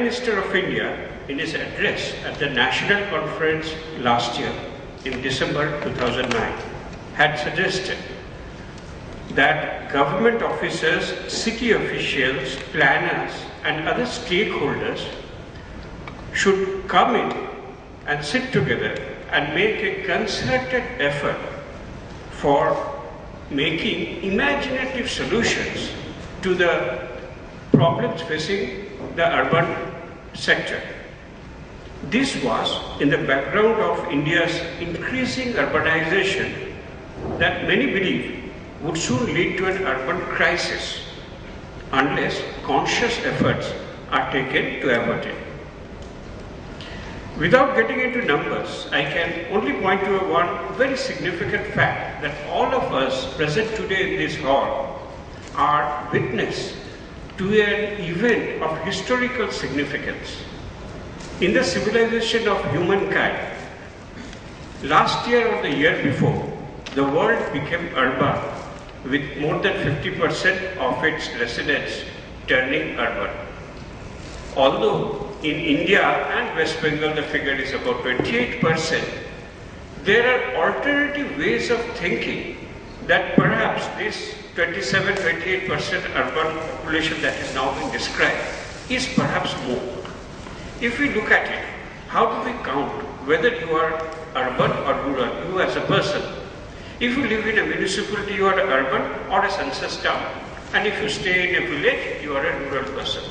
Minister of India, in his address at the National Conference last year, in December 2009, had suggested that government officers, city officials, planners, and other stakeholders should come in and sit together and make a concerted effort for making imaginative solutions to the problems facing the urban sector. This was in the background of India's increasing urbanization that many believe would soon lead to an urban crisis unless conscious efforts are taken to avert it. Without getting into numbers, I can only point to one very significant fact that all of us present today in this hall are witness to an event of historical significance in the civilization of humankind. Last year or the year before, the world became urban with more than 50% of its residents turning urban. Although in India and West Bengal the figure is about 28%, there are alternative ways of thinking that perhaps this 27-28% urban population that is now being described is perhaps more. If we look at it, how do we count whether you are urban or rural, you as a person? If you live in a municipality, you are urban or a census town, and if you stay in a village, you are a rural person.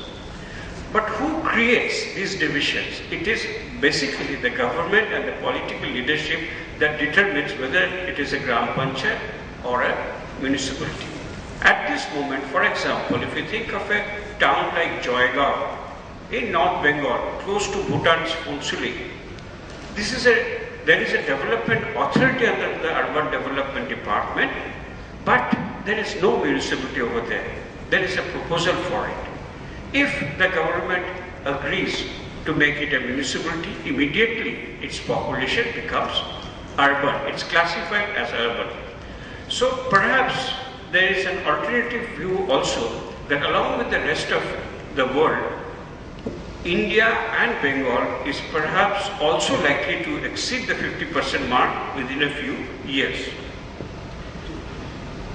But who creates these divisions? It is basically the government and the political leadership that determines whether it is a Gram Panchayat or a municipality. At this moment, for example, if you think of a town like Joygaon in North Bengal, close to Bhutan's Phuentsholing, there is a development authority under the Urban Development Department, but there is no municipality over there. There is a proposal for it. If the government agrees to make it a municipality, immediately its population becomes urban. It's classified as urban. So perhaps there is an alternative view also that along with the rest of the world, India and Bengal is perhaps also likely to exceed the 50% mark within a few years.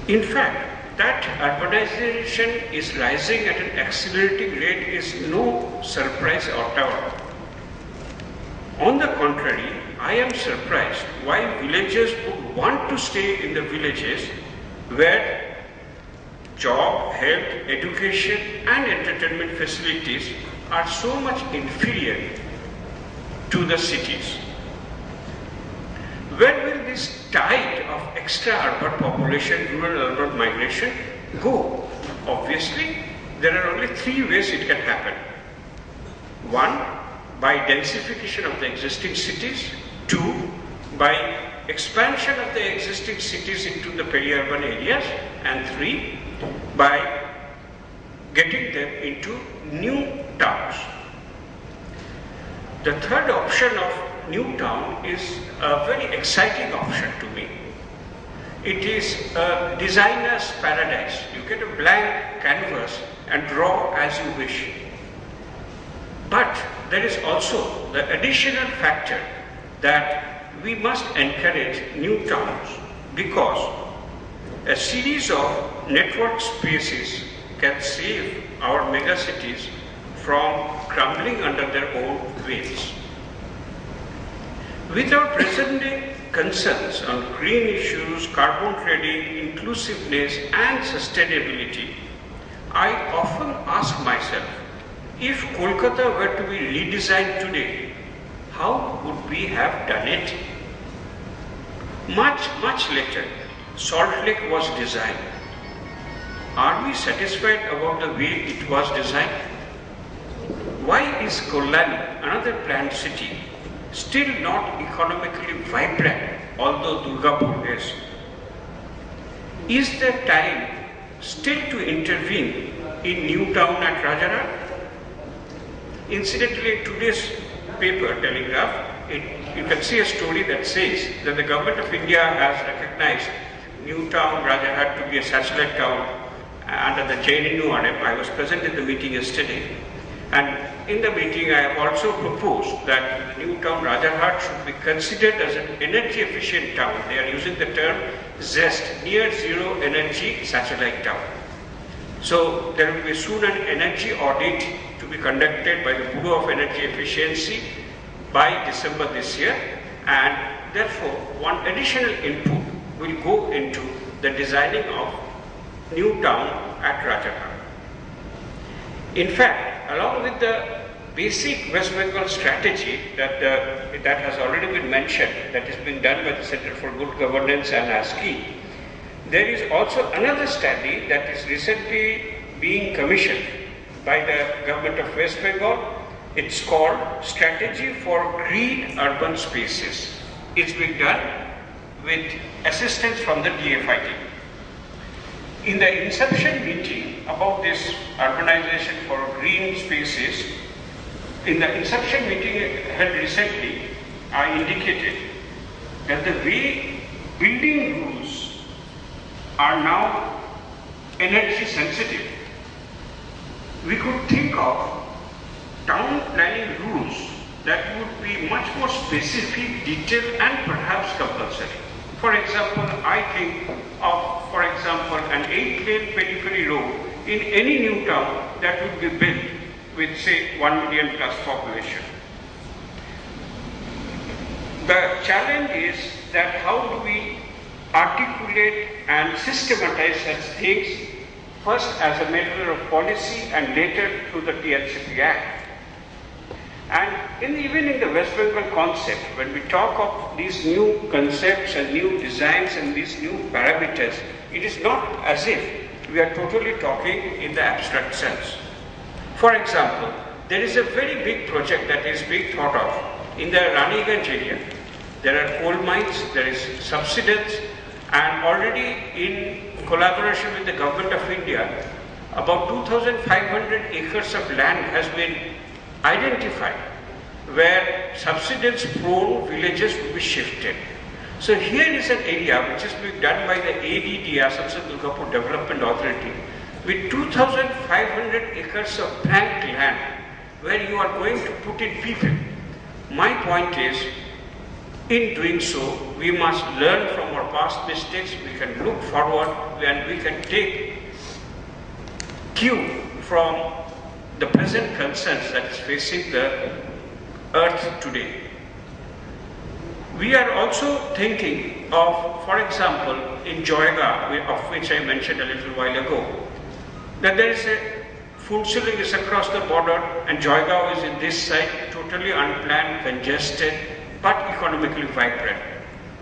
In fact, that urbanization is rising at an accelerating rate is no surprise at all. On the contrary, I am surprised why villagers would want to stay in the villages where job, health, education and entertainment facilities are so much inferior to the cities. Where will this tide of extra urban population, rural-urban migration go? Obviously, there are only three ways it can happen. One, by densification of the existing cities. Two, by expansion of the existing cities into the peri-urban areas. And three, by getting them into new towns. The third option of new town is a very exciting option to me. It is a designer's paradise. You get a blank canvas and draw as you wish. But there is also the additional factor that we must encourage new towns because a series of network spaces can save our megacities from crumbling under their own weights. With our present-day concerns on green issues, carbon trading, inclusiveness and sustainability, I often ask myself, if Kolkata were to be redesigned today, how would we have done it? Much later, Salt Lake was designed. Are we satisfied about the way it was designed? Why is Kalyani, another planned city, still not economically vibrant, although Durgapur is? Is there time still to intervene in new town at Rajarhat? Incidentally, in today's paper, Telegraph, you can see a story that says that the government of India has recognized new town Rajarhat to be a satellite town under the JNNU RM. I was present in the meeting yesterday. And in the meeting, I have also proposed that new town Rajarhat should be considered as an energy efficient town. They are using the term ZEST, Near Zero Energy Satellite Town. So there will be soon an energy audit to be conducted by the Bureau of Energy Efficiency by December this year, and therefore one additional input will go into the designing of new town at Rajarhat. In fact, along with the basic West Bengal strategy that has already been mentioned, that is being done by the Center for Good Governance and ASCI, there is also another study that is recently being commissioned by the government of West Bengal. It's called Strategy for Green Urban Spaces. It's being done with assistance from the DFID. In the inception meeting about this urbanization for green spaces, in the inception meeting held recently, I indicated that the way building rules are now energy sensitive, we could think of town planning rules that would be much more specific, detailed, and perhaps compulsory. For example, I think of, for example, an 8-lane periphery road in any new town that would be built with, say, 1 million plus population. The challenge is that how do we articulate and systematize such things, first as a matter of policy and later through the TNCP Act. And even in the West Bengal concept, when we talk of these new concepts and new designs and these new parameters, it is not as if we are totally talking in the abstract sense. For example, there is a very big project that is being thought of in the Raniganj area. There are coal mines, there is subsidence, and already in collaboration with the Government of India, about 2,500 acres of land has been identified where subsidence-prone villages will be shifted. So here is an area which is being done by the ADD, Asansol Durgapur Development Authority, with 2,500 acres of blank land where you are going to put in people. My point is, in doing so, we must learn from our past mistakes, we can look forward, and we can take cue from the present concerns that is facing the earth today. We are also thinking of, for example, in Joyga, of which I mentioned a little while ago, that there is a Phuntsholing is across the border and Joygaon is in this side, totally unplanned, congested, but economically vibrant.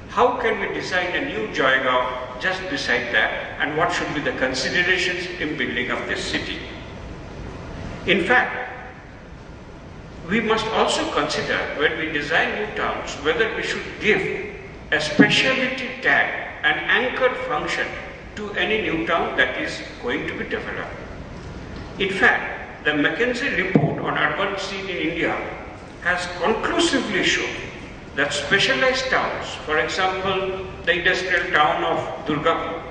How can we design a new Joygaon just beside that, and what should be the considerations in building up this city? In fact, we must also consider when we design new towns whether we should give a specialty tag, an anchor function to any new town that is going to be developed. In fact, the McKinsey report on urban scene in India has conclusively shown that specialized towns, for example, the industrial town of Durgapur,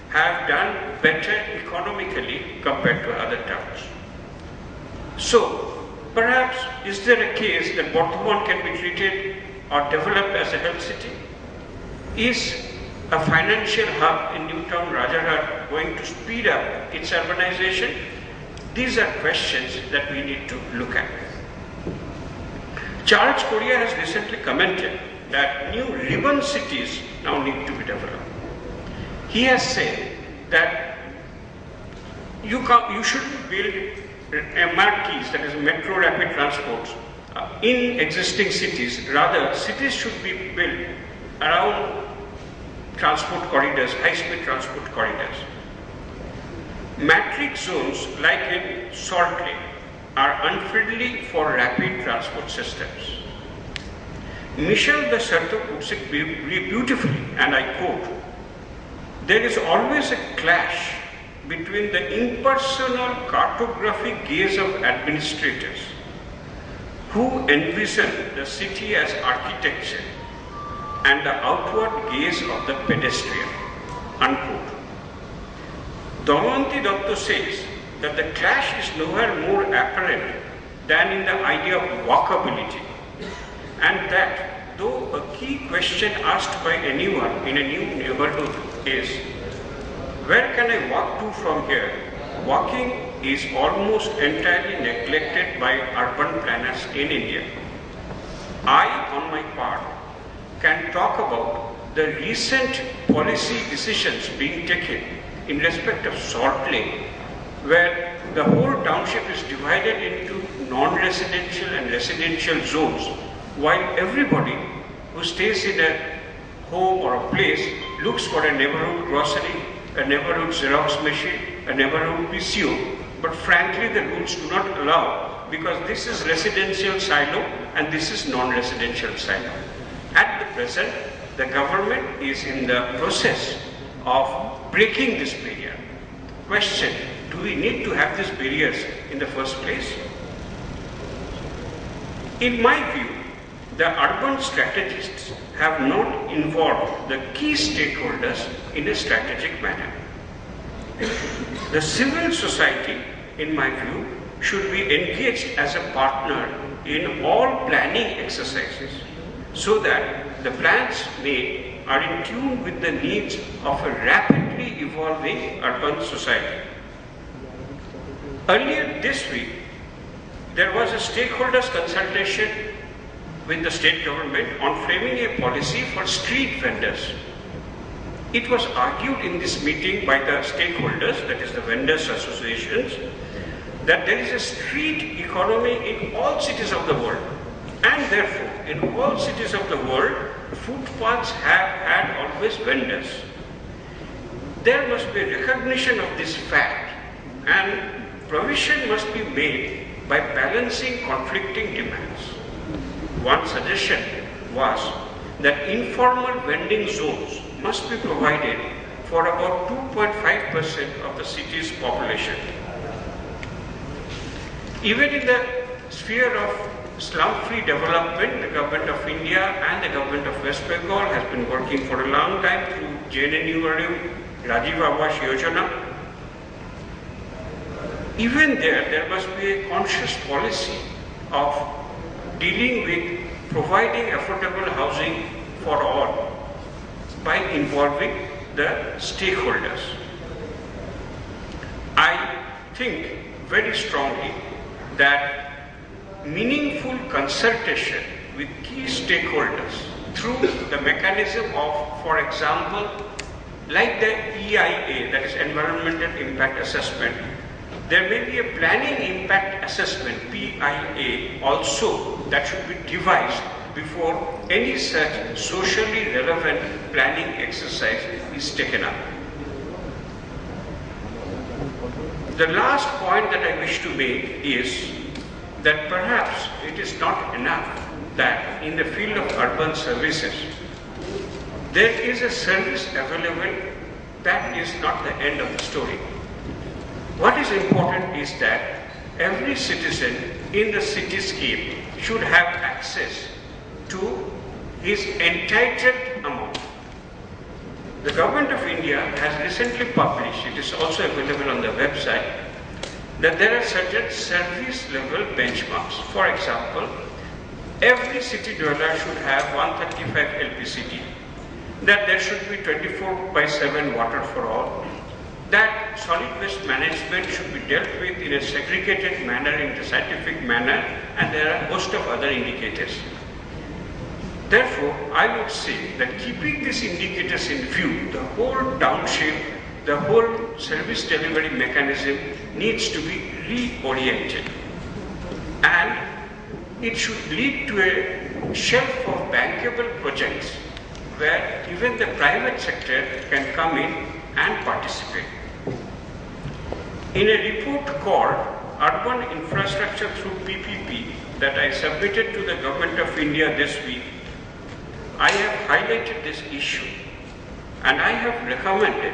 have done better economically compared to other towns. So, perhaps, is there a case that Bardhaman can be treated or developed as a health city? Is a financial hub in new town Rajarhat going to speed up its urbanization? These are questions that we need to look at. Charles Correa has recently commented that new ribbon cities now need to be developed. He has said that you shouldn't build MRTs, that is metro rapid transports, in existing cities. Rather, cities should be built around transport corridors, high-speed transport corridors. Matrix zones like in Salt Lake are unfriendly for rapid transport systems. Michel de Certeau puts it beautifully, and I quote, "There is always a clash between the impersonal cartographic gaze of administrators who envision the city as architecture and the outward gaze of the pedestrian," unquote. Damayanti Datta says that the clash is nowhere more apparent than in the idea of walkability. And that, though a key question asked by anyone in a new neighborhood is, where can I walk to from here? Walking is almost entirely neglected by urban planners in India. I, on my part, can talk about the recent policy decisions being taken in respect of Salt Lake, where the whole township is divided into non-residential and residential zones, while everybody who stays in a home or a place looks for a neighborhood grocery, a neighborhood Xerox machine, a neighborhood PCO. But frankly, the rules do not allow, because this is residential silo and this is non-residential silo. At the present, the government is in the process of breaking this barrier. Question, do we need to have these barriers in the first place? In my view, the urban strategists have not involved the key stakeholders in a strategic manner. The civil society, in my view, should be engaged as a partner in all planning exercises so that the plans made are in tune with the needs of a rapidly evolving urban society. Earlier this week, there was a stakeholders consultation with the state government on framing a policy for street vendors. It was argued in this meeting by the stakeholders, that is the vendors associations, that there is a street economy in all cities of the world, and therefore in all cities of the world footpaths have had always vendors. There must be a recognition of this fact, and provision must be made by balancing conflicting demands. One suggestion was that informal vending zones must be provided for about 2.5% of the city's population. Even in the sphere of slum-free development, the Government of India and the Government of West Bengal has been working for a long time through JNNU, Rajiv Awas Yojana. Even there must be a conscious policy of dealing with providing affordable housing for all by involving the stakeholders. I think very strongly that meaningful consultation with key stakeholders through the mechanism of, for example, like the EIA, that is Environmental Impact Assessment, there may be a planning impact assessment, PIA, also that should be devised before any such socially relevant planning exercise is taken up. The last point that I wish to make is that perhaps it is not enough that in the field of urban services, there is a service available. That is not the end of the story. What is important is that every citizen in the cityscape should have access to his entitled amount. The Government of India has recently published, it is also available on the website, that there are certain service level benchmarks. For example, every city dweller should have 135 LPCD, that there should be 24/7 water for all, that solid waste management should be dealt with in a segregated manner, in a scientific manner, and there are a host of other indicators. Therefore, I would say that keeping these indicators in view, the whole township, the whole service delivery mechanism needs to be reoriented. And it should lead to a shelf of bankable projects where even the private sector can come in and participate. In a report called Urban Infrastructure through PPP that I submitted to the Government of India this week, I have highlighted this issue, and I have recommended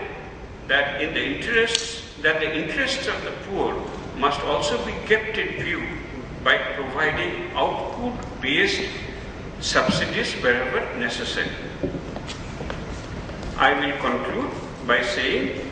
that the interests of the poor must also be kept in view by providing output-based subsidies wherever necessary. I will conclude by saying